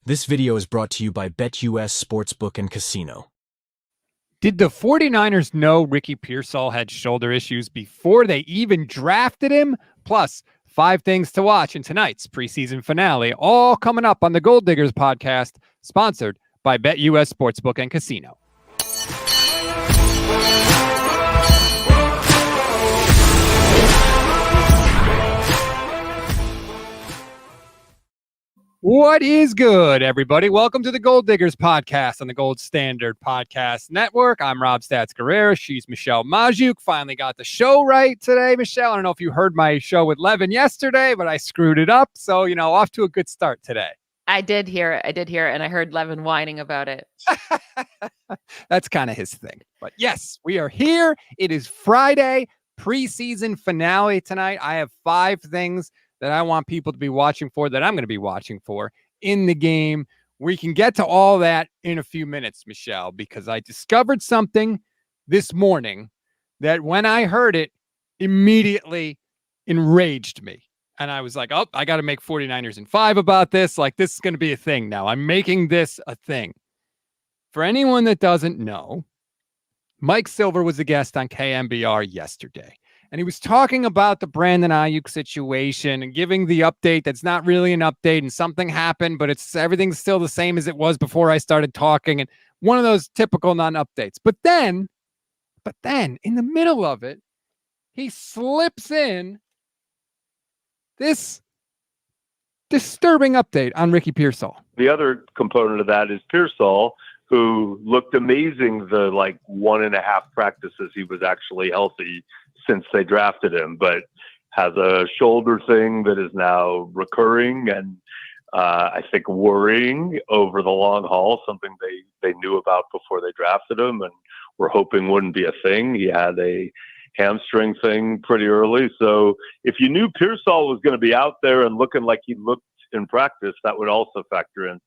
This video is brought to you by BetUS Sportsbook and Casino. Did the 49ers know Ricky Pearsall had shoulder issues before they even drafted him? Plus, 5 things to watch in tonight's preseason finale, all coming up on the Gold Diggers podcast, sponsored by BetUS Sportsbook and Casino. What is good, everybody? Welcome to the Gold Diggers podcast on the Gold Standard Podcast Network. I'm Rob Stats Guerrero. She's Michelle Majuk. Finally got the show right today, Michelle. I don't know if you heard my show with Levin yesterday, but I screwed it up. So, off to a good start today. I did hear it. And I heard Levin whining about it. That's kind of his thing. But yes, we are here. It is Friday, preseason finale tonight. I have 5 things that I want people to be watching for, that I'm going to be watching for in the game. We can get to all that in a few minutes, Michelle, because I discovered something this morning that when I heard it, immediately enraged me. And I was like, oh, I got to make 49ers in 5 about this. Like, this is going to be a thing now. I'm making this a thing. For anyone that doesn't know, Mike Silver was a guest on knbr yesterday. And he was talking about the Brandon Aiyuk situation and giving the update that's not really an update, and something happened, but everything's still the same as it was before I started talking. And one of those typical non-updates. But then in the middle of it, he slips in this disturbing update on Ricky Pearsall. The other component of that is Pearsall, who looked amazing the 1.5 practices he was actually healthy since they drafted him, but has a shoulder thing that is now recurring and I think worrying over the long haul, something they knew about before they drafted him and were hoping wouldn't be a thing. He had a hamstring thing pretty early. So if you knew Pearsall was going to be out there and looking like he looked in practice, that would also factor in.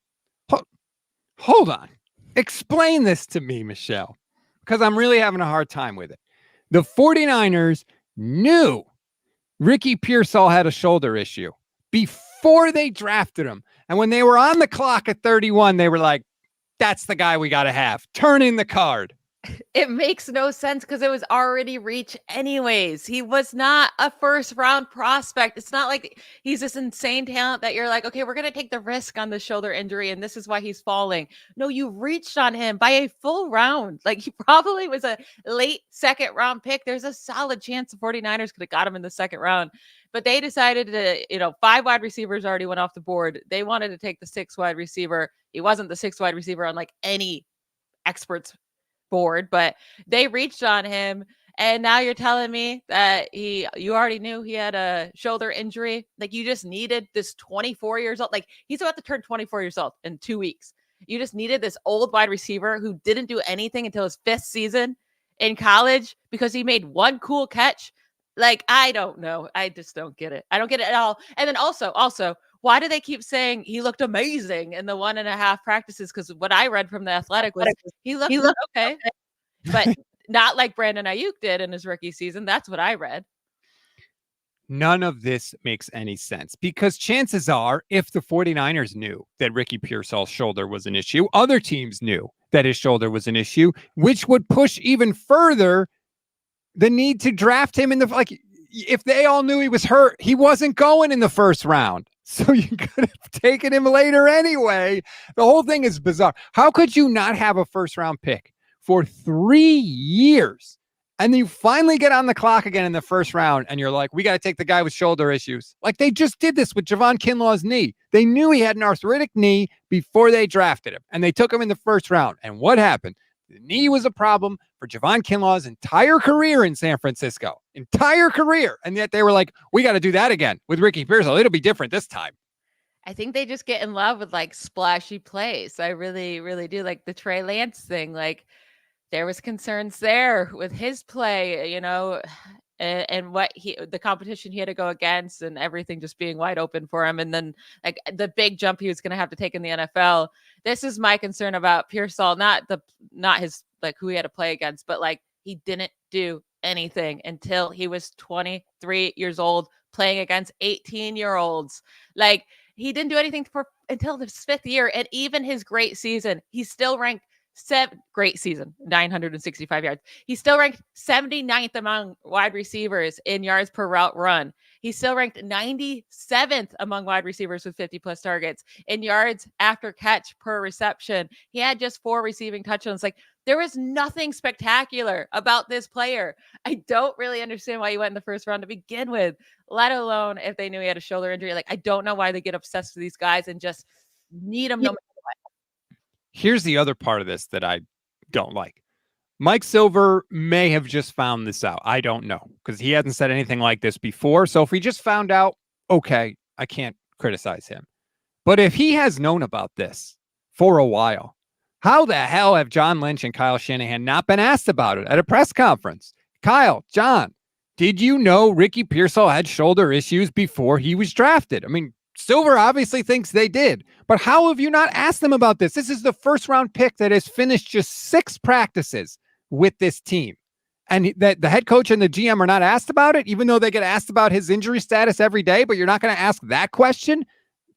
Hold on. Explain this to me, Michelle, because I'm really having a hard time with it. The 49ers knew Ricky Pearsall had a shoulder issue before they drafted him. And when they were on the clock at 31, they were like, that's the guy we got to have. Turn in the card. It makes no sense because it was already reach anyways. He was not a first round prospect. It's not like he's this insane talent that you're like, okay, we're going to take the risk on the shoulder injury and this is why he's falling. No, you reached on him by a full round. Like, he probably was a late second round pick. There's a solid chance the 49ers could have got him in the second round. But they decided to, 5 wide receivers already went off the board. They wanted to take the 6th wide receiver. He wasn't the 6th wide receiver on any experts board, but they reached on him. And now you're telling me that you already knew he had a shoulder injury. Like, you just needed this 24 years old. Like, he's about to turn 24 years old in 2 weeks. You just needed this old wide receiver who didn't do anything until his 5th season in college because he made one cool catch. Like, I don't know. I just don't get it. I don't get it at all. And then also, why do they keep saying he looked amazing in the 1.5 practices? Because what I read from The Athletic was he looked okay, but not like Brandon Aiyuk did in his rookie season. That's what I read. None of this makes any sense because chances are, if the 49ers knew that Ricky Pearsall's shoulder was an issue, other teams knew that his shoulder was an issue, which would push even further the need to draft him in the, if they all knew he was hurt, he wasn't going in the first round. So you could have taken him later anyway. The whole thing is bizarre. How could you not have a first round pick for 3 years? And then you finally get on the clock again in the first round and you're like, we got to take the guy with shoulder issues. Like, they just did this with Javon Kinlaw's knee. They knew he had an arthritic knee before they drafted him and they took him in the first round. And what happened? The knee was a problem for Javon Kinlaw's entire career in San Francisco. Entire career. And yet they were like, we got to do that again with Ricky Pearsall. It'll be different this time. I think they just get in love with splashy plays. I really, really do. Like the Trey Lance thing. There was concerns there with his play, and what the competition he had to go against and everything just being wide open for him. And then the big jump he was going to have to take in the NFL. This is my concern about Pearsall, not his, who he had to play against, but he didn't do anything until he was 23 years old playing against 18-year-olds. he didn't do anything until his 5th year. And even his great season, he's still ranked great season, 965 yards. He's still ranked 79th among wide receivers in yards per route run. He's still ranked 97th among wide receivers with 50 plus targets in yards after catch per reception. He had just 4 receiving touchdowns. Like, there was nothing spectacular about this player. I don't really understand why he went in the first round to begin with, let alone if they knew he had a shoulder injury. Like, I don't know why they get obsessed with these guys and just need them no matter what. Here's the other part of this that I don't like. Mike Silver may have just found this out. I don't know, because he hasn't said anything like this before. So if he just found out, okay, I can't criticize him. But if he has known about this for a while, how the hell have John Lynch and Kyle Shanahan not been asked about it at a press conference? Kyle, John, did you know Ricky Pearsall had shoulder issues before he was drafted? I mean, Silver obviously thinks they did, but how have you not asked them about this? This is the first round pick that has finished just 6 practices with this team. And that the head coach and the GM are not asked about it, even though they get asked about his injury status every day, but you're not going to ask that question.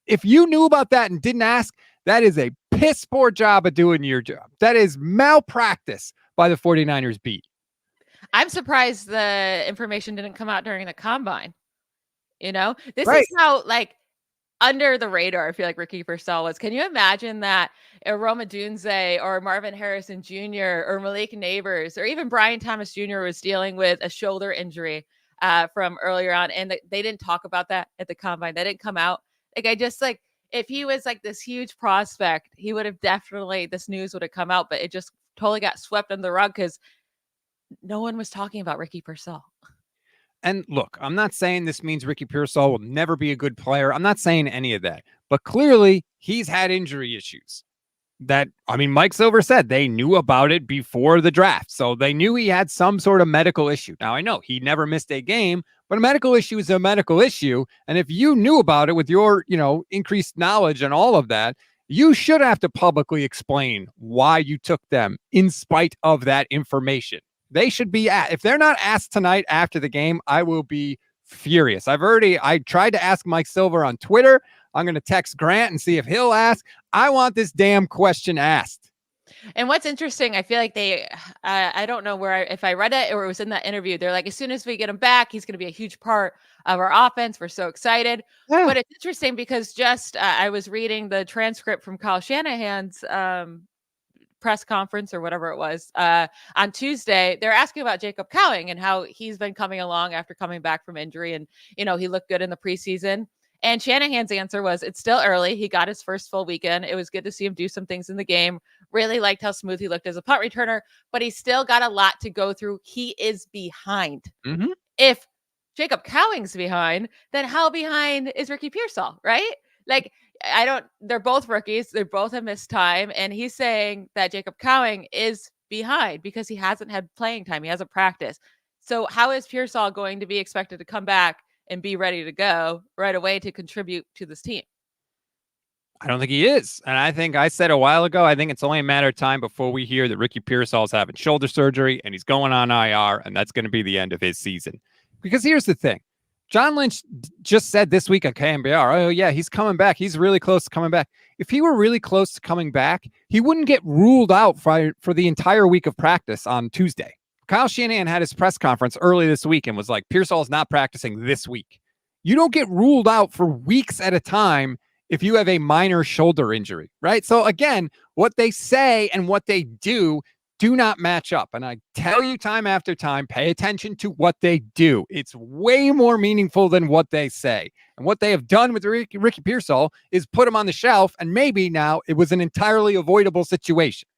If you knew about that and didn't ask, that is a piss poor job of doing your job. That is malpractice by the 49ers beat. I'm surprised the information didn't come out during the combine. This Right. is how, like, under the radar, I feel like Ricky Pearsall was. Can you imagine that Rome Odunze or Marvin Harrison Jr. or Malik Neighbors or even Brian Thomas Jr. was dealing with a shoulder injury from earlier on, and they didn't talk about that at the combine? That didn't come out. Like, if he was like this huge prospect, he would have definitely, this news would have come out, but it just totally got swept under the rug because no one was talking about Ricky Pearsall. And look, I'm not saying this means Ricky Pearsall will never be a good player. I'm not saying any of that. But clearly, he's had injury issues. Mike Silver said they knew about it before the draft. So they knew he had some sort of medical issue. Now, I know he never missed a game, but a medical issue is a medical issue. And if you knew about it with your, increased knowledge and all of that, you should have to publicly explain why you took them in spite of that information. They should be if they're not asked tonight after the game, I will be furious. I tried to ask Mike Silver on Twitter. I'm going to text Grant and see if he'll ask. I want this damn question asked. And what's interesting, I feel like I don't know if I read it or it was in that interview. They're like, as soon as we get him back, he's going to be a huge part of our offense. We're so excited. Yeah. But it's interesting because I was reading the transcript from Kyle Shanahan's press conference or whatever it was on Tuesday. They're asking about Jacob Cowing and how he's been coming along after coming back from injury. And, he looked good in the preseason. And Shanahan's answer was, it's still early. He got his first full weekend. It was good to see him do some things in the game. Really liked how smooth he looked as a punt returner, but he's still got a lot to go through. He is behind. Mm-hmm. If Jacob Cowing's behind, then how behind is Ricky Pearsall, right? Like, they're both rookies. They both have missed time. And he's saying that Jacob Cowing is behind because he hasn't had playing time. He hasn't practiced. So how is Pearsall going to be expected to come back and be ready to go right away to contribute to this team? I don't think he is. And I think I said a while ago, I think it's only a matter of time before we hear that Ricky Pearsall's having shoulder surgery and he's going on IR, and that's going to be the end of his season. Because here's the thing. John Lynch just said this week on KNBR, oh, yeah, he's coming back. He's really close to coming back. If he were really close to coming back, he wouldn't get ruled out for the entire week of practice on Tuesday. Kyle Shanahan had his press conference early this week and was like, Pearsall's not practicing this week. You don't get ruled out for weeks at a time if you have a minor shoulder injury, right? So again, what they say and what they do not match up. And I tell you time after time, pay attention to what they do. It's way more meaningful than what they say. And what they have done with Ricky Pearsall is put him on the shelf, and maybe now it was an entirely avoidable situation.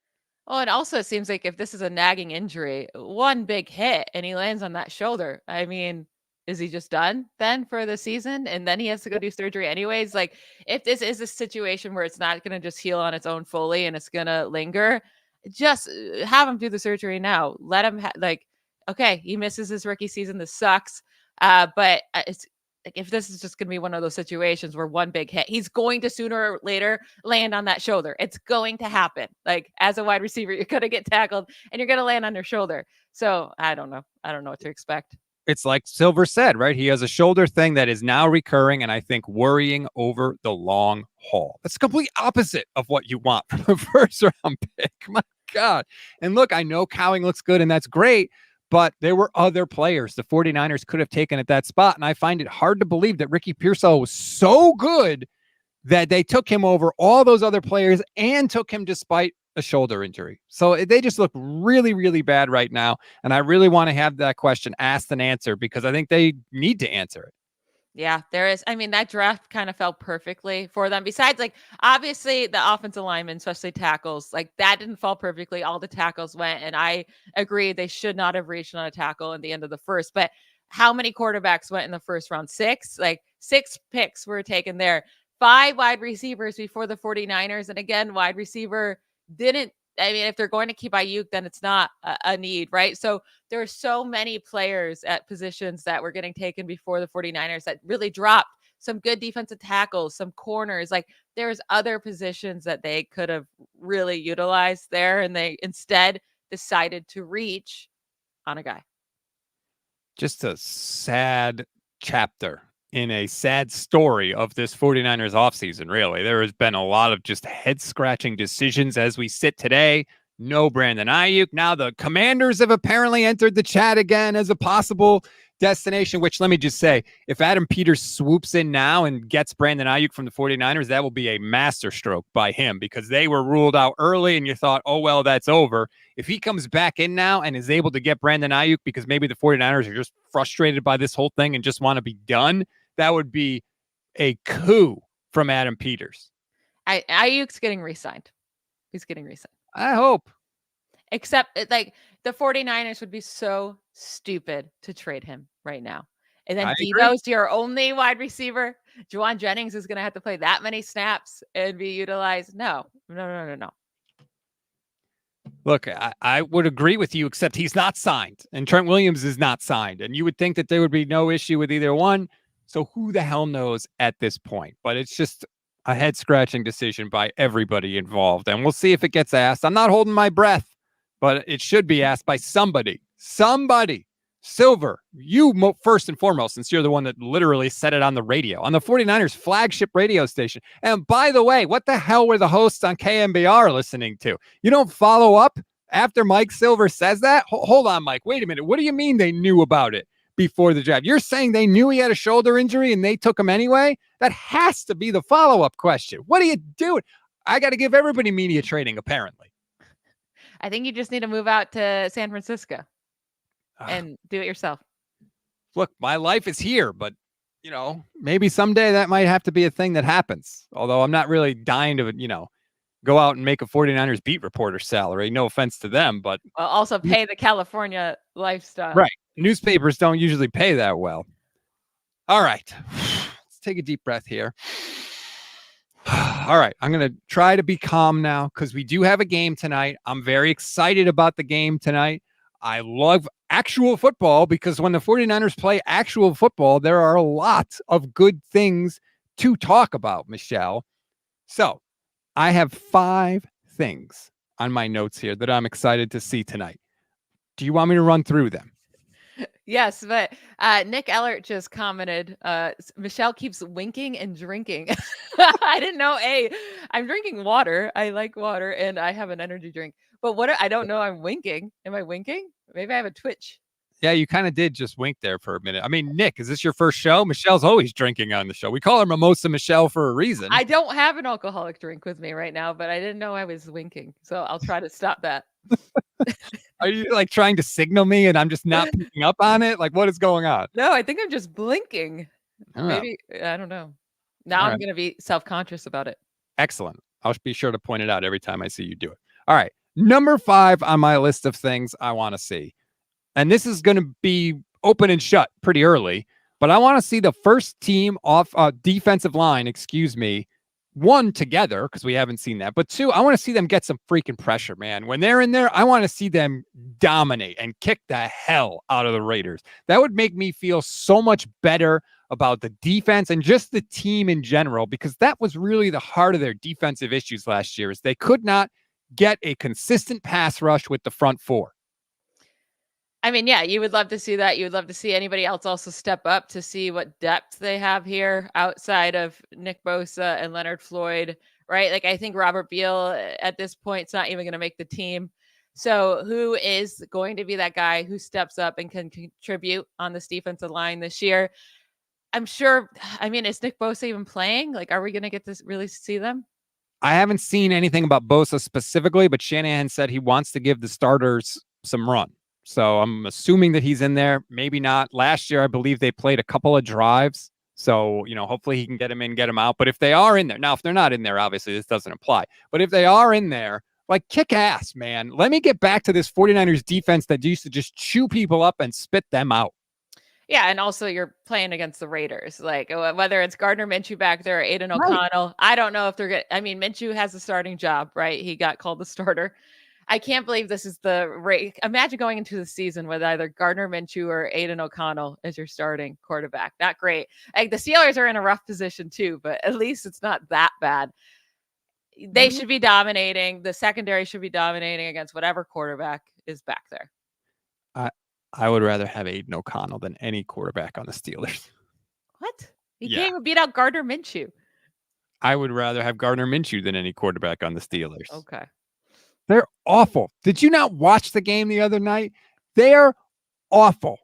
Oh, and also it seems like if this is a nagging injury, one big hit and he lands on that shoulder, I mean, is he just done then for the season? And then he has to go do surgery anyways? Like, if this is a situation where it's not going to just heal on its own fully and it's going to linger, just have him do the surgery now. Let him okay, he misses his rookie season. This sucks. But it's like, if this is just going to be one of those situations where one big hit, he's going to sooner or later land on that shoulder. It's going to happen. Like, as a wide receiver, you're going to get tackled and you're going to land on your shoulder. So I don't know. I don't know what to expect. it's like Silver said, right? He has a shoulder thing that is now recurring, and I think worrying over the long haul. That's the complete opposite of what you want from the first round pick. My God. And look, I know Cowing looks good, and that's great, but there were other players the 49ers could have taken at that spot, and I find it hard to believe that Ricky Pearsall was so good that they took him over all those other players and took him despite a shoulder injury. So they just look really, really bad right now. And I really want to have that question asked and answered because I think they need to answer it. Yeah, there is. I mean, that draft kind of fell perfectly for them. Besides, like, obviously the offensive linemen, especially tackles, like that didn't fall perfectly. All the tackles went, and I agree they should not have reached on a tackle in the end of the first. But how many quarterbacks went in the first round? 6? Like 6 picks were taken there. 5 wide receivers before the 49ers. And again, wide receiver didn't, I mean, if they're going to keep Aiyuk, then it's not a need, right? So there are so many players at positions that were getting taken before the 49ers that really dropped some good defensive tackles, some corners. Like there's other positions that they could have really utilized there, and they instead decided to reach on a guy. Just a sad chapter in a sad story of this 49ers offseason, really. There has been a lot of just head-scratching decisions as we sit today. No Brandon Aiyuk. Now the Commanders have apparently entered the chat again as a possible destination, which let me just say, if Adam Peters swoops in now and gets Brandon Aiyuk from the 49ers, that will be a masterstroke by him because they were ruled out early and you thought, oh, well, that's over. If he comes back in now and is able to get Brandon Aiyuk because maybe the 49ers are just frustrated by this whole thing and just want to be done, that would be a coup from Adam Peters. Ayuk's getting re-signed. He's getting re-signed. I hope. Except like the 49ers would be so stupid to trade him right now. And then Debo's your only wide receiver. Juwan Jennings is going to have to play that many snaps and be utilized. No. Look, I would agree with you, except he's not signed and Trent Williams is not signed. And you would think that there would be no issue with either one. So who the hell knows at this point? But it's just a head-scratching decision by everybody involved. And we'll see if it gets asked. I'm not holding my breath, but it should be asked by somebody. Somebody. Silver, you first and foremost, since you're the one that literally said it on the radio, on the 49ers flagship radio station. And by the way, what the hell were the hosts on KNBR listening to? You don't follow up after Mike Silver says that? Hold on, Mike. Wait a minute. What do you mean they knew about it before the draft? You're saying they knew he had a shoulder injury and they took him anyway? That has to be the follow-up question. What are you doing? I got to give everybody media training, apparently. I think you just need to move out to San Francisco and do it yourself. Look, my life is here, but, you know, maybe someday that might have to be a thing that happens. Although I'm not really dying to, you know, go out and make a 49ers beat reporter salary. No offense to them, but also pay the California lifestyle. Right. Newspapers don't usually pay that well. All right. Let's take a deep breath here. All right. I'm going to try to be calm now because we do have a game tonight. I'm very excited about the game tonight. I love actual football because when the 49ers play actual football, there are a lot of good things to talk about, Michelle. So I have 5 things on my notes here that I'm excited to see tonight. Do you want me to run through them? Yes, but Nick Ellert just commented, Michelle keeps winking and drinking. I didn't know. I'm drinking water. I like water and I have an energy drink. But I don't know. I'm winking. Am I winking? Maybe I have a twitch. Yeah, you kind of did just wink there for a minute. I mean, Nick, is this your first show? Michelle's always drinking on the show. We call her Mimosa Michelle for a reason. I don't have an alcoholic drink with me right now, but I didn't know I was winking. So I'll try to stop that. Are you like trying to signal me and I'm just not picking up on it? Like, what is going on? No, I think I'm just blinking. Oh. Maybe, I don't know. Now I'm going to be self-conscious about it. Excellent. I'll be sure to point it out every time I see you do it. All right. Number 5 on my list of things I want to see. And this is going to be open and shut pretty early, but I want to see the first team off defensive line, one, together, because we haven't seen that. But 2, I want to see them get some freaking pressure, man. When they're in there, I want to see them dominate and kick the hell out of the Raiders. That would make me feel so much better about the defense and just the team in general, because that was really the heart of their defensive issues last year, is they could not get a consistent pass rush with the front 4. I mean, yeah, you would love to see that. You would love to see anybody else also step up to see what depth they have here outside of Nick Bosa and Leonard Floyd, right? Like, I think Robert Beal at this point is not even going to make the team. So who is going to be that guy who steps up and can contribute on this defensive line this year? I'm sure. I mean, is Nick Bosa even playing? Like, are we going to get to really see them? I haven't seen anything about Bosa specifically, but Shanahan said he wants to give the starters some run. So I'm assuming that he's in there. Maybe not. Last year, I believe they played a couple of drives. So, hopefully he can get him in, get him out. But if they are in there, now, if they're not in there, obviously this doesn't apply. But if they are in there, like, kick ass, man. Let me get back to this 49ers defense that used to just chew people up and spit them out. Yeah, and also you're playing against the Raiders. Like, whether it's Gardner Minshew back there or Aiden O'Connell, I don't know if they're good. I mean, Minshew has a starting job, right? He got called the starter. I can't believe this is the rate. Imagine going into the season with either Gardner Minshew or Aiden O'Connell as your starting quarterback. Not great. Like, the Steelers are in a rough position too, but at least it's not that bad. They should be dominating. The secondary should be dominating against whatever quarterback is back there. I would rather have Aiden O'Connell than any quarterback on the Steelers. What? He can't even beat out Gardner Minshew. I would rather have Gardner Minshew than any quarterback on the Steelers. Okay. They're awful. Did you not watch the game the other night? They're awful.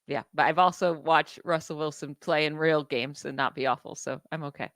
Yeah, but I've also watched Russell Wilson play in real games and not be awful, so I'm okay.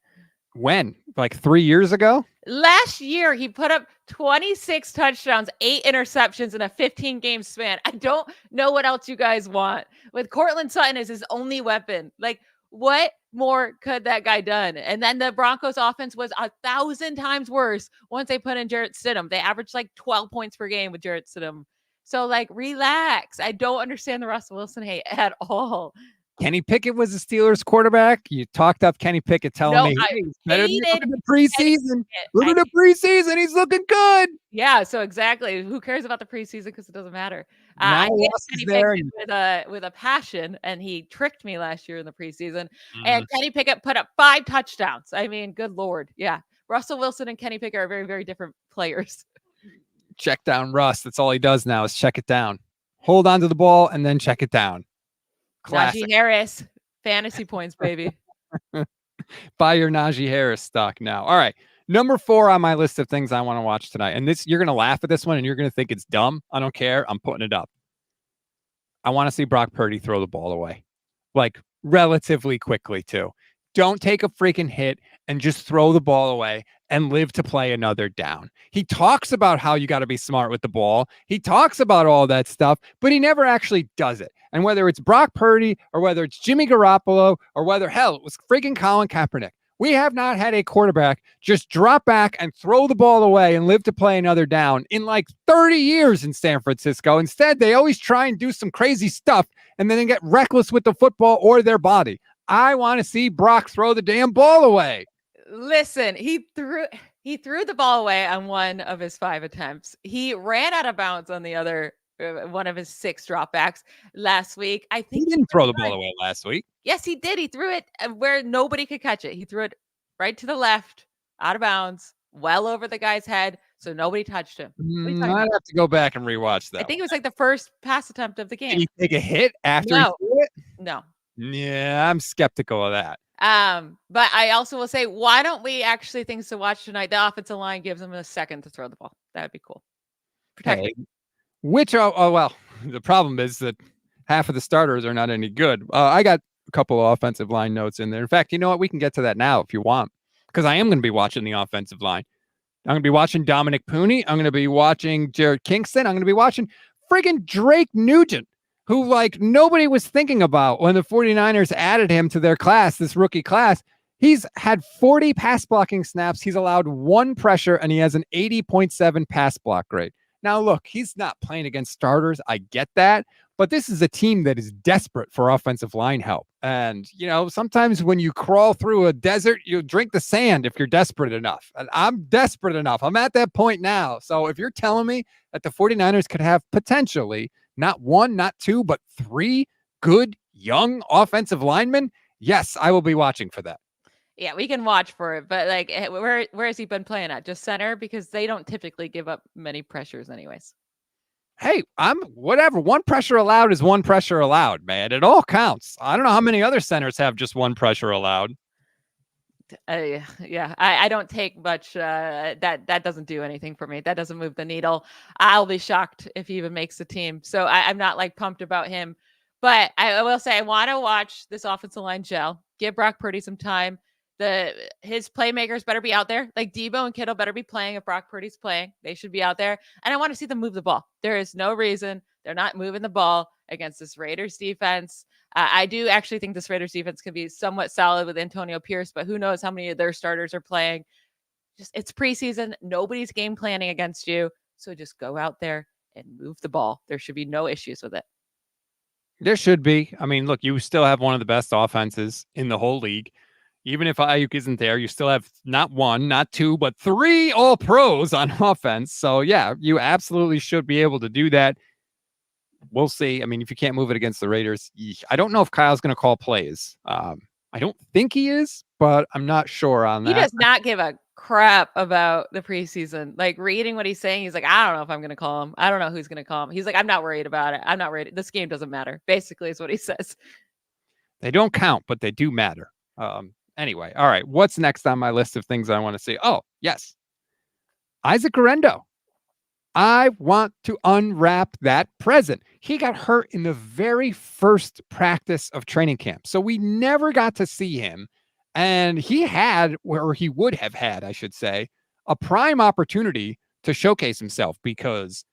When? Like 3 years ago? Last year, he put up 26 touchdowns, 8 interceptions in a 15-game span. I don't know what else you guys want. With Cortland Sutton as his only weapon. Like, what more could that guy done? And then the Broncos offense was 1,000 times worse once they put in Jarrett Stidham. They averaged like 12 points per game with Jarrett Stidham. So, like, relax. I don't understand the Russell Wilson hate at all. Kenny Pickett was the Steelers quarterback. You talked up Kenny Pickett telling me he's better than look at the preseason. Look at the preseason. He's looking good. Yeah, so exactly. Who cares about the preseason? Because it doesn't matter. I hate Kenny Pickett with a passion, and he tricked me last year in the preseason. And Kenny Pickett put up 5 touchdowns. I mean, good Lord. Yeah. Russell Wilson and Kenny Pickett are very, very different players. Check down Russ. That's all he does now is check it down. Hold on to the ball and then check it down. Classic. Najee Harris, fantasy points, baby. Buy your Najee Harris stock now. All right. Number 4 on my list of things I want to watch tonight. And this, you're going to laugh at this one and you're going to think it's dumb. I don't care. I'm putting it up. I want to see Brock Purdy throw the ball away. Like, relatively quickly, too. Don't take a freaking hit and just throw the ball away and live to play another down. He talks about how you got to be smart with the ball. He talks about all that stuff, but he never actually does it. And whether it's Brock Purdy or whether it's Jimmy Garoppolo or whether, hell, it was freaking Colin Kaepernick, we have not had a quarterback just drop back and throw the ball away and live to play another down in like 30 years in San Francisco. Instead, they always try and do some crazy stuff and then they get reckless with the football or their body. I want to see Brock throw the damn ball away. Listen, he threw the ball away on one of his 5 attempts. He ran out of bounds on the other one of his 6 dropbacks last week. I think he didn't throw the ball away last week. Yes, he did. He threw it where nobody could catch it. He threw it right to the left, out of bounds, well over the guy's head, so nobody touched him. I'd have to go back and rewatch that. I think it was like the first pass attempt of the game. Did he take a hit after he threw it? No. Yeah, I'm skeptical of that. But I also will say, why don't we actually things to watch tonight? The offensive line gives them a second to throw the ball. That would be cool. Protect it. Which well, the problem is that half of the starters are not any good. I got a couple of offensive line notes in there. In fact, you know what? We can get to that now if you want, because I am going to be watching the offensive line. I'm going to be watching Dominic Pooney. I'm going to be watching Jared Kingston. I'm going to be watching friggin' Drake Nugent, who like nobody was thinking about when the 49ers added him to their class, this rookie class. He's had 40 pass blocking snaps. He's allowed 1 pressure, and he has an 80.7 pass block grade. Now, look, he's not playing against starters. I get that. But this is a team that is desperate for offensive line help. And, you know, sometimes when you crawl through a desert, you drink the sand if you're desperate enough. And I'm desperate enough. I'm at that point now. So if you're telling me that the 49ers could have potentially not 1, not 2, but 3 good young offensive linemen, yes, I will be watching for that. Yeah, we can watch for it, but like, where has he been playing at? Just center, because they don't typically give up many pressures, anyways. hey, I'm whatever. One pressure allowed is one pressure allowed, man. It all counts. I don't know how many other centers have just one pressure allowed. Yeah, I don't take much. That doesn't do anything for me. That doesn't move the needle. I'll be shocked if he even makes the team. So I'm not like pumped about him. But I will say I want to watch this offensive line gel. Give Brock Purdy some time. His playmakers better be out there. Like Debo and Kittle better be playing if Brock Purdy's playing. They should be out there. And I want to see them move the ball. There is no reason they're not moving the ball against this Raiders defense. I do actually think this Raiders defense can be somewhat solid with Antonio Pierce, but who knows how many of their starters are playing. It's preseason. Nobody's game planning against you. So just go out there and move the ball. There should be no issues with it. There should be. I mean, look, you still have one of the best offenses in the whole league. Even if Aiyuk isn't there, you still have not one, not two, but 3 all-pros on offense. So, yeah, you absolutely should be able to do that. We'll see. I mean, if you can't move it against the Raiders, I don't know if Kyle's going to call plays. I don't think he is, but I'm not sure on that. He does not give a crap about the preseason. Like reading what he's saying, he's like, I don't know if I'm going to call him. I don't know who's going to call him. He's like, I'm not worried about it. I'm not worried. This game doesn't matter. Basically, is what he says. They don't count, but they do matter. Anyway, all right. What's next on my list of things I want to see? Oh, yes. Isaac Guerendo. I want to unwrap that present. He got hurt in the very first practice of training camp. So we never got to see him. And he had, or he would have had, I should say, a prime opportunity to showcase himself because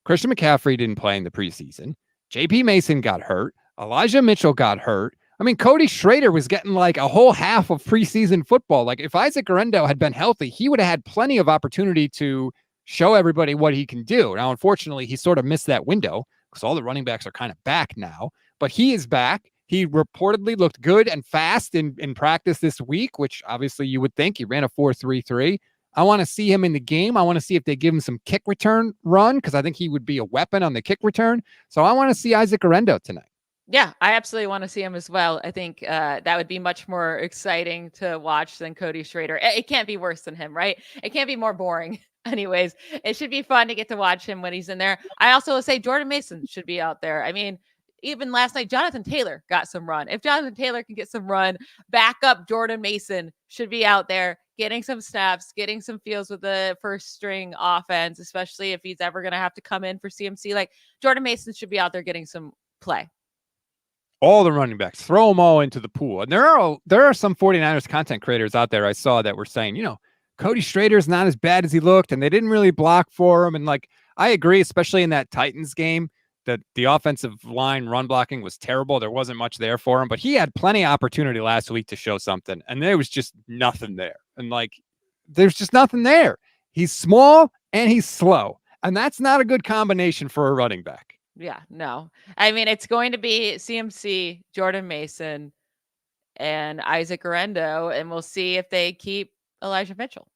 Christian McCaffrey didn't play in the preseason. JP Mason got hurt. Elijah Mitchell got hurt. I mean, Cody Schrader was getting like a whole half of preseason football. Like if Isaac Guerendo had been healthy, he would have had plenty of opportunity to show everybody what he can do. Now, unfortunately, he sort of missed that window because all the running backs are kind of back now, but he is back. He reportedly looked good and fast in practice this week, which obviously you would think. He ran a 4.33. I want to see him in the game. I want to see if they give him some kick return run because I think he would be a weapon on the kick return. So I want to see Isaac Guerendo tonight. Yeah, I absolutely want to see him as well. I think that would be much more exciting to watch than Cody Schrader. It can't be worse than him, right? It can't be more boring. Anyways, it should be fun to get to watch him when he's in there. I also will say Jordan Mason should be out there. I mean, even last night, Jonathan Taylor got some run. If Jonathan Taylor can get some run, backup Jordan Mason should be out there getting some snaps, getting some feels with the first string offense, especially if he's ever going to have to come in for CMC. Like Jordan Mason should be out there getting some play. All the running backs, throw them all into the pool. And there are some 49ers content creators out there I saw that were saying, Cody Schrader's not as bad as he looked, and they didn't really block for him. And like, I agree, especially in that Titans game, that the offensive line run blocking was terrible. There wasn't much there for him, but he had plenty of opportunity last week to show something, and there was just nothing there. And like, there's just nothing there. He's small and he's slow, and that's not a good combination for a running back. Yeah, no. I mean, it's going to be CMC, Jordan Mason, and Isaac Guerendo, and we'll see if they keep Elijah Mitchell.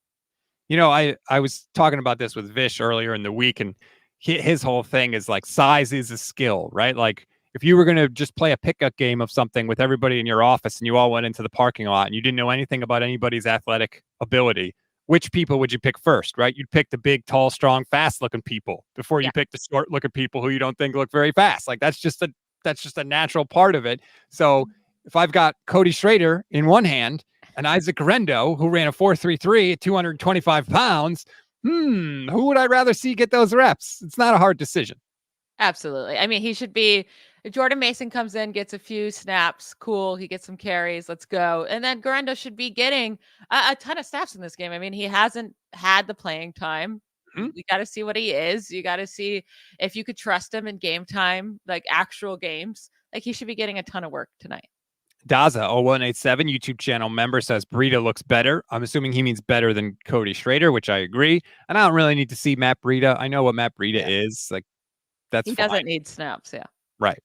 I was talking about this with Vish earlier in the week, and his whole thing is like size is a skill, right? Like if you were going to just play a pickup game of something with everybody in your office and you all went into the parking lot and you didn't know anything about anybody's athletic ability, which people would you pick first, right? You'd pick the big, tall, strong, fast-looking people before you pick the short-looking people who you don't think look very fast. Like that's just a natural part of it. So if I've got Cody Schrader in one hand and Isaac Guerendo, who ran a 4.33 at 225 pounds, who would I rather see get those reps? It's not a hard decision. Absolutely. I mean, he should be. Jordan Mason comes in, gets a few snaps. Cool. He gets some carries. Let's go. And then Guerendo should be getting a ton of snaps in this game. I mean, he hasn't had the playing time. You got to see what he is. You got to see if you could trust him in game time, like actual games. Like he should be getting a ton of work tonight. Daza 0187 YouTube channel member says Breida looks better. I'm assuming he means better than Cody Schrader, which I agree. And I don't really need to see Matt Breida. I know what Matt Breida is. Like that's he fine. Doesn't need snaps. Yeah. Right.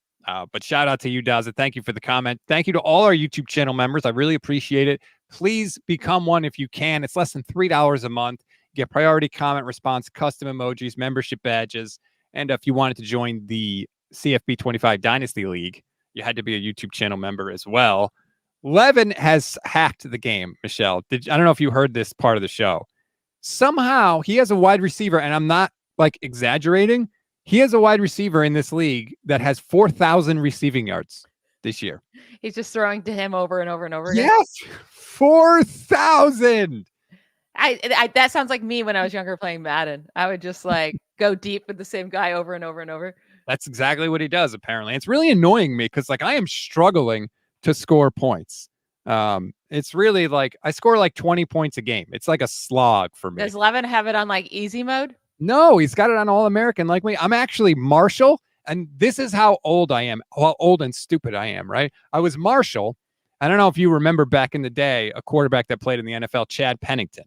But shout out to you, Daza. Thank you for the comment. Thank you to all our YouTube channel members. I really appreciate it. Please become one if you can. It's less than $3 a month. You get priority comment response, custom emojis, membership badges. And if you wanted to join the CFB 25 Dynasty League, you had to be a YouTube channel member as well. Levin has hacked the game, Michelle. I don't know if you heard this part of the show. Somehow he has a wide receiver, and I'm not like exaggerating. He has a wide receiver in this league that has 4,000 receiving yards this year. He's just throwing to him over and over and over again. Yes, 4,000. I that sounds like me when I was younger playing Madden. I would just like go deep with the same guy over and over and over. That's exactly what he does, apparently. It's really annoying me because like I am struggling to score points. It's really like I score like 20 points a game. It's like a slog for me. Does Levin have it on like easy mode? No, he's got it on All American like me. I'm actually Marshall, and this is how old I am, how old and stupid I am, right? I was Marshall. I don't know if you remember back in the day, a quarterback that played in the NFL, Chad Pennington.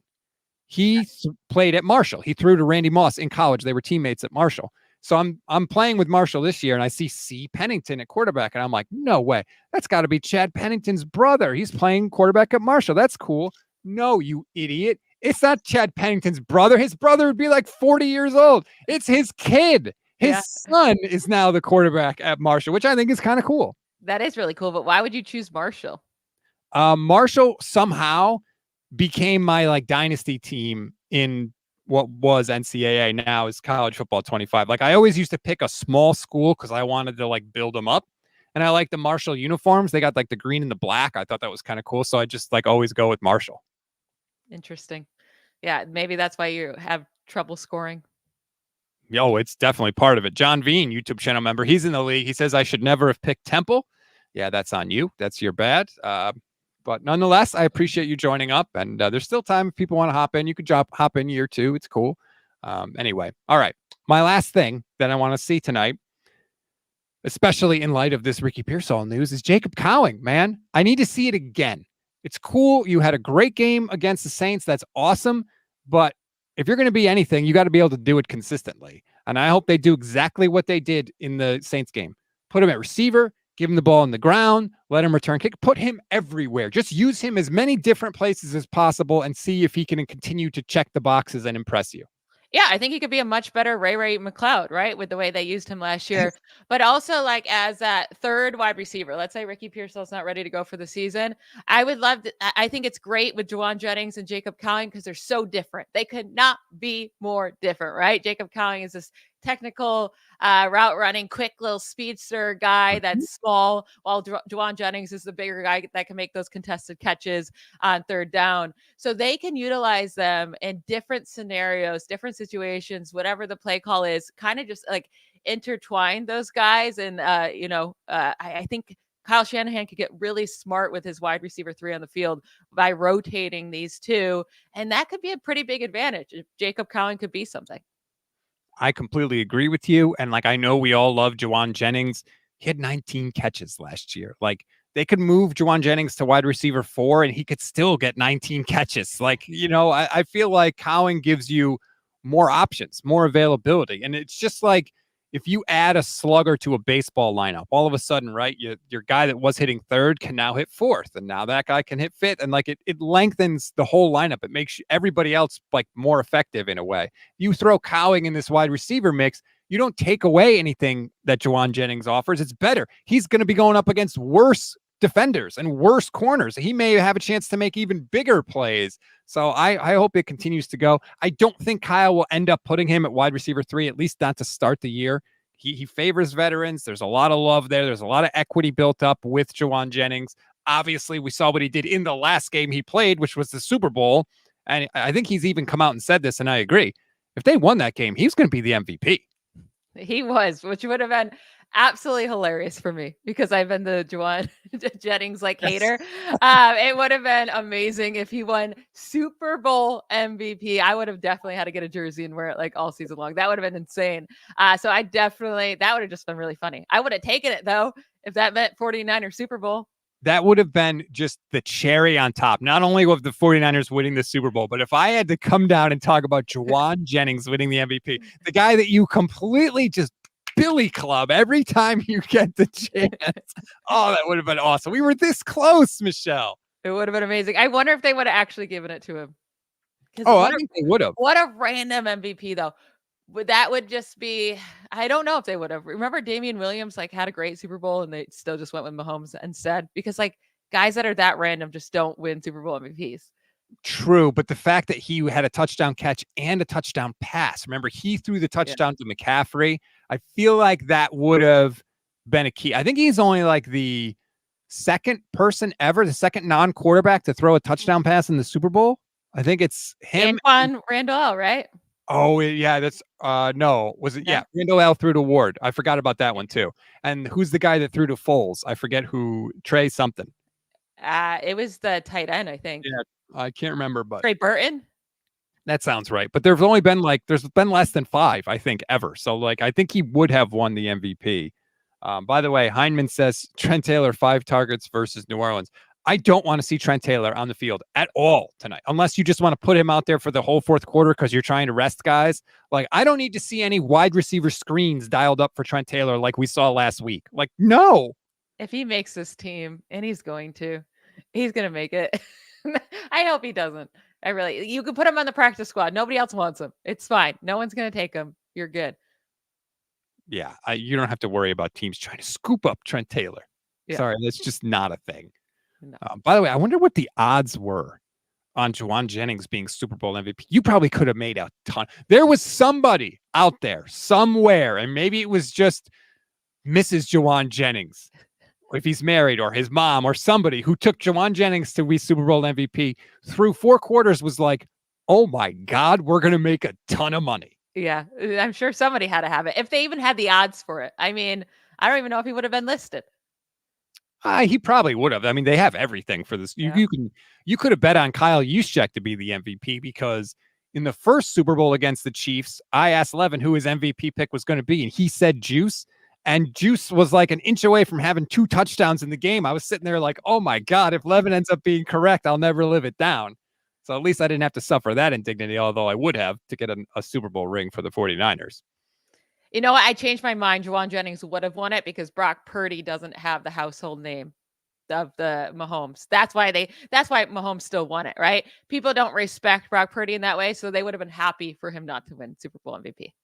He played at Marshall. He threw to Randy Moss in college. They were teammates at Marshall. So I'm playing with Marshall this year, and I see C. Pennington at quarterback, and I'm like, no way. That's got to be Chad Pennington's brother. He's playing quarterback at Marshall. That's cool. No, you idiot. It's not Chad Pennington's brother. His brother would be like 40 years old. It's his kid. His son is now the quarterback at Marshall, which I think is kind of cool. That is really cool. But why would you choose Marshall? Marshall somehow became my like dynasty team in what was NCAA, now is college football 25. Like I always used to pick a small school because I wanted to like build them up. And I like the Marshall uniforms. They got like the green and the black. I thought that was kind of cool. So I just like always go with Marshall. Interesting. Yeah, maybe that's why you have trouble scoring. Yo, it's definitely part of it. John Veen, YouTube channel member, he's in the league. He says I should never have picked Temple. Yeah, that's on you. That's your bad. But nonetheless, I appreciate you joining up. And there's still time if people want to hop in. You could hop in year 2. It's cool. Anyway, all right. My last thing that I want to see tonight, especially in light of this Ricky Pearsall news, is Jacob Cowing, man. I need to see it again. It's cool. You had a great game against the Saints. That's awesome. But if you're going to be anything, you got to be able to do it consistently. And I hope they do exactly what they did in the Saints game. Put him at receiver, give him the ball on the ground, let him return kick, put him everywhere. Just use him as many different places as possible and see if he can continue to check the boxes and impress you. Yeah, I think he could be a much better Ray McLeod, right? With the way they used him last year. But also like as that third wide receiver, let's say Ricky Pearsall's not ready to go for the season. I would love to, I think it's great with Juwan Jennings and Jacob Cowing because they're so different. They could not be more different, right? Jacob Cowing is this technical route running, quick little speedster guy that's small, while Juwan Jennings is the bigger guy that can make those contested catches on third down. So they can utilize them in different scenarios, different situations, whatever the play call is, kind of just like intertwine those guys. And, I think Kyle Shanahan could get really smart with his wide receiver 3 on the field by rotating these two. And that could be a pretty big advantage if Jacob Cowing could be something. I completely agree with you. And like, I know we all love Juwan Jennings. He had 19 catches last year. Like they could move Juwan Jennings to wide receiver 4 and he could still get 19 catches. Like, I feel like Cowing gives you more options, more availability. And it's just like, if you add a slugger to a baseball lineup, all of a sudden, right, your guy that was hitting third can now hit fourth, and now that guy can hit fifth, and like it lengthens the whole lineup. It makes everybody else like more effective in a way. You throw Cowing in this wide receiver mix, you don't take away anything that Juwan Jennings offers. It's better. He's going to be going up against worse defenders and worse corners. He may have a chance to make even bigger plays. So I hope it continues to go. I don't think Kyle will end up putting him at wide receiver 3, at least not to start the year. He favors veterans. There's a lot of love there. There's a lot of equity built up with Juwan Jennings. Obviously, we saw what he did in the last game he played, which was the Super Bowl. And I think he's even come out and said this, and I agree. If they won that game, he's going to be the MVP. He was, which would have been absolutely hilarious for me because I've been the Juwan Jennings hater. It would have been amazing if he won Super Bowl MVP. I would have definitely had to get a jersey and wear it all season long. That would have been insane. So that would have just been really funny. I would have taken it though if that meant 49er Super Bowl. That would have been just the cherry on top. Not only of the 49ers winning the Super Bowl, but if I had to come down and talk about Juwan Jennings winning the MVP, the guy that you completely just Billy Club every time you get the chance. Oh, that would have been awesome. We were this close, Michelle. It would have been amazing. I wonder if they would have actually given it to him. I think they would have. What a random MVP, though. That would just be, I don't know if they would have. Remember Damian Williams had a great Super Bowl and they still just went with Mahomes instead because guys that are that random just don't win Super Bowl MVPs. True, but the fact that he had a touchdown catch and a touchdown pass. Remember, he threw the touchdown to McCaffrey. I feel like that would have been a key. I think he's only like the second person ever, the second non-quarterback to throw a touchdown pass in the Super Bowl. I think it's him. Anquan Randall, right? Oh, yeah, that's no. Was it? Yeah, Randall L threw to Ward. I forgot about that one too. And who's the guy that threw to Foles? I forget who. Trey something. It was the tight end, I think. Yeah, I can't remember, but Trey Burton. that sounds right. But there's only been there's been less than 5, I think, ever. So like, I think he would have won the MVP. By the way, Heineman says Trent Taylor 5 targets versus New Orleans. I don't want to see Trent Taylor on the field at all tonight, unless you just want to put him out there for the whole fourth quarter because you're trying to rest guys. Like, I don't need to see any wide receiver screens dialed up for Trent Taylor like we saw last week. Like, no. If he makes this team, and he's going to make it. I hope he doesn't. You can put him on the practice squad. Nobody else wants him. It's fine. No one's going to take him. You're good. Yeah, you don't have to worry about teams trying to scoop up Trent Taylor. Yeah. Sorry, that's just not a thing. No. By the way, I wonder what the odds were on Juwan Jennings being Super Bowl MVP. You probably could have made a ton. There was somebody out there somewhere, and maybe it was just Mrs. Juwan Jennings, if he's married, or his mom, or somebody who took Juwan Jennings to be Super Bowl MVP through 4 quarters was like, oh my God, we're going to make a ton of money. Yeah, I'm sure somebody had to have it. If they even had the odds for it. I mean, I don't even know if he would have been listed. He probably would have. I mean, they have everything for this. Yeah. You could have bet on Kyle Juszczyk to be the MVP, because in the first Super Bowl against the Chiefs, I asked Levin who his MVP pick was going to be, and he said Juice. And Juice was like an inch away from having 2 touchdowns in the game. I was sitting there like, oh my God, if Levin ends up being correct, I'll never live it down. So at least I didn't have to suffer that indignity, although I would have to get a Super Bowl ring for the 49ers. You know what? I changed my mind. Juwan Jennings would have won it because Brock Purdy doesn't have the household name of the Mahomes. That's why Mahomes still won it, right? People don't respect Brock Purdy in that way, so they would have been happy for him not to win Super Bowl MVP.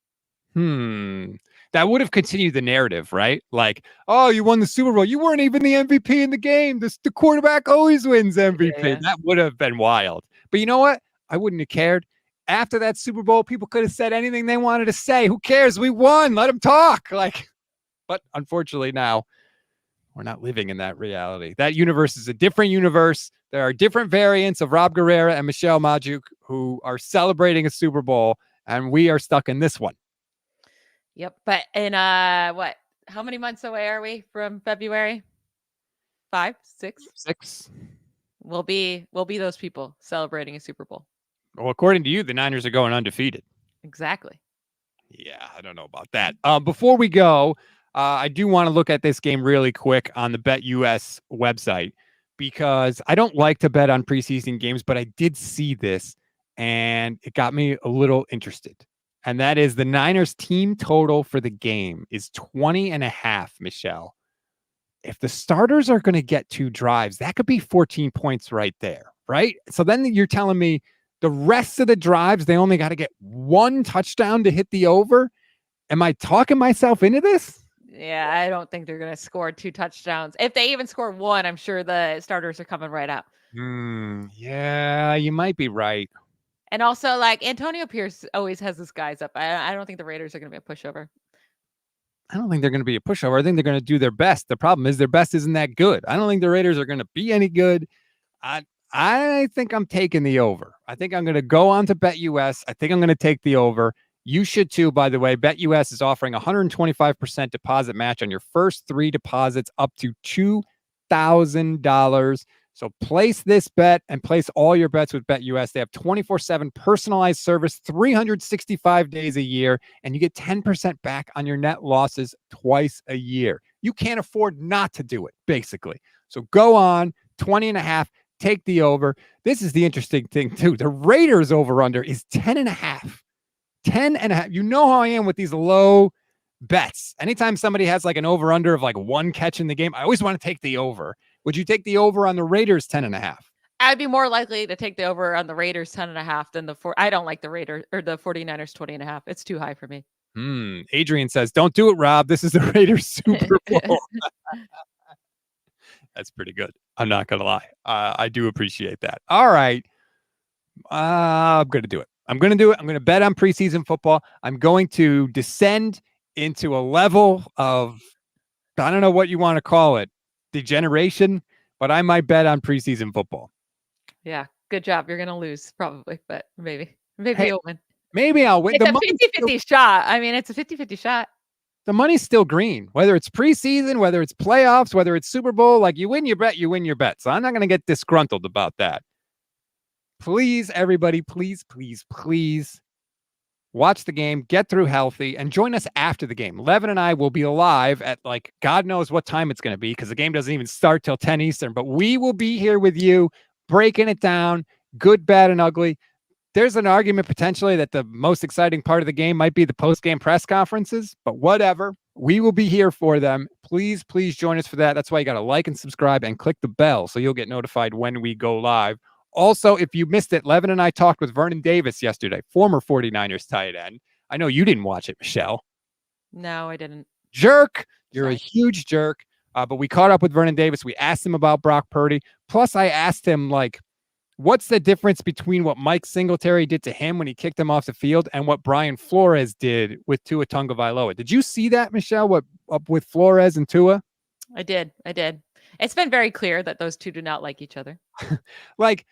That would have continued the narrative, right? Like, oh, you won the Super Bowl. You weren't even the MVP in the game. The quarterback always wins MVP. Yeah. That would have been wild. But you know what? I wouldn't have cared. After that Super Bowl, people could have said anything they wanted to say. Who cares? We won. Let them talk. But unfortunately now, we're not living in that reality. That universe is a different universe. There are different variants of Rob Guerrera and Michelle Majuk who are celebrating a Super Bowl, and we are stuck in this one. Yep. But in how many months away are we from February? 5, 6? 6. We'll be those people celebrating a Super Bowl. Well, according to you, the Niners are going undefeated. Exactly. Yeah, I don't know about that. Before we go, I do want to look at this game really quick on the BetUS website, because I don't like to bet on preseason games, but I did see this and it got me a little interested. And that is the Niners team total for the game is 20.5, Michelle. If the starters are going to get 2 drives, that could be 14 points right there, right? So then you're telling me the rest of the drives, they only got to get 1 touchdown to hit the over. Am I talking myself into this? Yeah, I don't think they're going to score 2 touchdowns. If they even score 1, I'm sure the starters are coming right out. Yeah, you might be right. And also, like, Antonio Pierce always has his guys up. I don't think the Raiders are going to be a pushover. I don't think they're going to be a pushover. I think they're going to do their best. The problem is their best isn't that good. I don't think the Raiders are going to be any good. I think I'm taking the over. I think I'm going to go on to BetUS. I think I'm going to take the over. You should too, by the way. BetUS is offering 125% deposit match on your first 3 deposits up to $2,000. So place this bet and place all your bets with BetUS. They have 24/7 personalized service, 365 days a year, and you get 10% back on your net losses twice a year. You can't afford not to do it, basically. So go on, 20.5, take the over. This is the interesting thing, too. The Raiders over-under is 10.5. 10.5. You know how I am with these low bets. Anytime somebody has like an over-under of like 1 catch in the game, I always want to take the over. Would you take the over on the Raiders 10.5? I'd be more likely to take the over on the Raiders 10.5 than the 4. I don't like the Raiders or the 49ers 20.5. It's too high for me. Adrian says, don't do it, Rob. This is the Raiders Super Bowl. That's pretty good. I'm not going to lie. I do appreciate that. All right. I'm going to do it. I'm going to do it. I'm going to bet on preseason football. I'm going to descend into a level of, I don't know what you want to call it, degeneration, but I might bet on preseason football. Yeah, good job. You're gonna lose probably, but maybe Hey, you'll win. Maybe I'll win. It's a 50-50 shot. I mean, it's a 50-50 shot. The money's still green, whether it's preseason, whether it's playoffs, whether it's Super Bowl. Like, you win your bet, you win your bet. So I'm not going to get disgruntled about that. Please, everybody, please watch the game, get through healthy, and join us after the game. Levin and I will be live at, like, God knows what time it's going to be, because the game doesn't even start till 10 Eastern. But we will be here with you, breaking it down, good, bad, and ugly. There's an argument potentially that the most exciting part of the game might be the post-game press conferences, but whatever. We will be here for them. Please join us for that. That's why you got to like and subscribe and click the bell so you'll get notified when we go live. Also, if you missed it, Levin and I talked with Vernon Davis yesterday, former 49ers tight end. I know you didn't watch it, Michelle. No, I didn't. Jerk. You're Sorry. a huge jerk. But we caught up with Vernon Davis. We asked him about Brock Purdy. Plus, I asked him, like, what's the difference between what Mike Singletary did to him when he kicked him off the field and what Brian Flores did with Tua Tagovailoa? Did you see that, Michelle, what up with Flores and Tua? I did. It's been very clear that those two do not like each other. Like,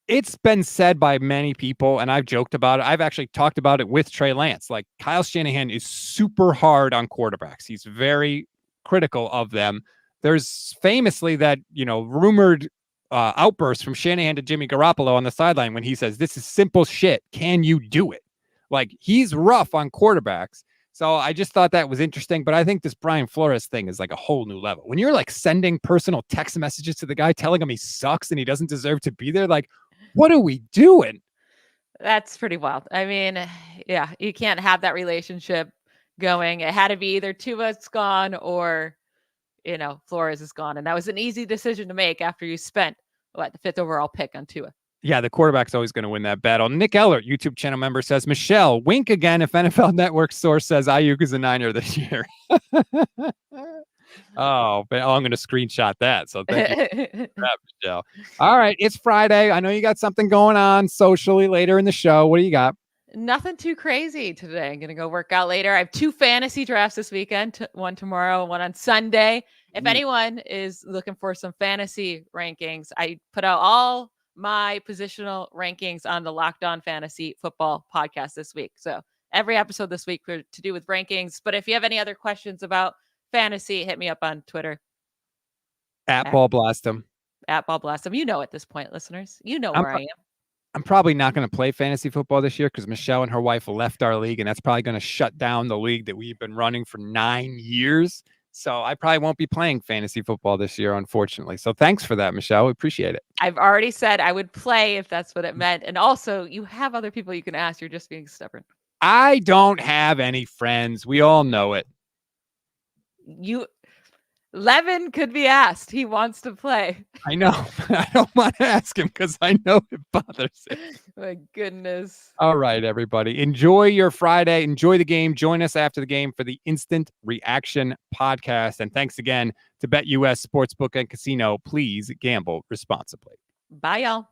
it's been said by many people, and I've joked about it. I've actually talked about it with Trey Lance. Like, Kyle Shanahan is super hard on quarterbacks. He's very critical of them. There's famously that, rumored outburst from Shanahan to Jimmy Garoppolo on the sideline when he says, "This is simple shit. Can you do it?" Like, he's rough on quarterbacks. So I just thought that was interesting. But I think this Brian Flores thing is like a whole new level. When you're like sending personal text messages to the guy telling him he sucks and he doesn't deserve to be there, like, what are we doing? That's pretty wild. I mean, yeah, you can't have that relationship going. It had to be either Tua's gone or, Flores is gone. And that was an easy decision to make after you spent, the 5th overall pick on Tua. Yeah, the quarterback's always going to win that battle. Nick Ellert, YouTube channel member, says, Michelle, wink again if NFL Network source says Aiyuk is a Niner this year. I'm going to screenshot that. So thank you for that, Michelle. All right, it's Friday. I know you got something going on socially later in the show. What do you got? Nothing too crazy today. I'm going to go work out later. I have 2 fantasy drafts this weekend, one tomorrow, one on Sunday. If anyone is looking for some fantasy rankings, I put out all my positional rankings on the Locked On Fantasy Football podcast this week. So every episode this week to do with rankings. But if you have any other questions about fantasy, hit me up on Twitter. At Ball Blast him. At Ball Blast him. You know at this point, listeners. You know where I am. I'm probably not going to play fantasy football this year because Michelle and her wife left our league, and that's probably going to shut down the league that we've been running for 9 years. So I probably won't be playing fantasy football this year, unfortunately. So thanks for that, Michelle. We appreciate it. I've already said I would play if that's what it meant. And also, you have other people you can ask. You're just being stubborn. I don't have any friends. We all know it. Levin could be asked. He wants to play. I know. I don't want to ask him because I know it bothers him. My goodness. All right, everybody. Enjoy your Friday. Enjoy the game. Join us after the game for the Instant Reaction podcast. And thanks again to BetUS Sportsbook and Casino. Please gamble responsibly. Bye, y'all.